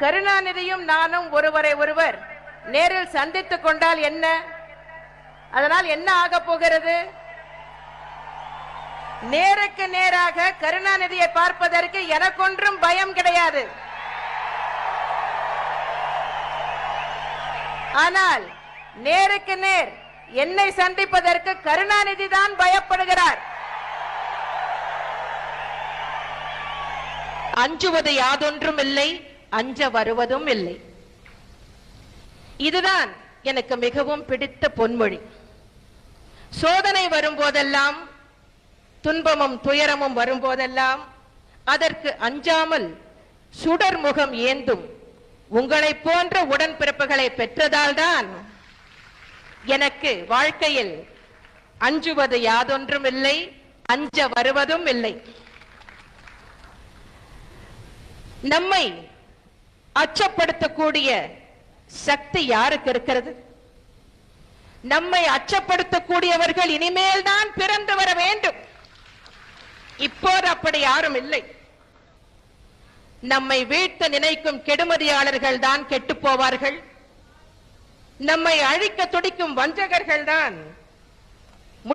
கருணாநிதியும் நானும் ஒருவரை ஒருவர் நேரில் சந்தித்துக் கொண்டால் என்ன, அதனால் என்ன ஆக போகிறது? நேருக்கு நேராக கருணாநிதியை பார்ப்பதற்கு எனக்கொன்றும் பயம் கிடையாது. ஆனால் நேருக்கு நேர் என்னை சந்திப்பதற்கு கருணாநிதி தான் பயப்படுகிறார். அஞ்சுவது யாதொன்றும் இல்லை, அஞ்ச வருவதும் இல்லை. இதுதான் எனக்கு மிகவும் பிடித்த பொன்மொழி. சோதனை வரும்போதெல்லாம், துன்பமும் துயரமும் வரும்போதெல்லாம் அதற்கு அஞ்சாமல் சுடர் முகம் ஏந்தும் உங்களை போன்ற உடன்பிறப்புகளை பெற்றதால் தான் எனக்கு வாழ்க்கையில் அஞ்சுவது யாதொன்றும் இல்லை, அஞ்ச வருவதும் இல்லை. நம்மை அச்சப்படுத்தக்கூடிய சக்தி யாருக்கு இருக்கிறது? நம்மை அச்சப்படுத்தக்கூடியவர்கள் இனிமேல் தான் பிறந்து வர வேண்டும். இப்போது அப்படி யாரும் இல்லை. நம்மை வீழ்த்த நினைக்கும் கெடுமதியாளர்கள் தான் கெட்டு போவார்கள். நம்மை அழிக்க துடிக்கும் வஞ்சகர்கள் தான்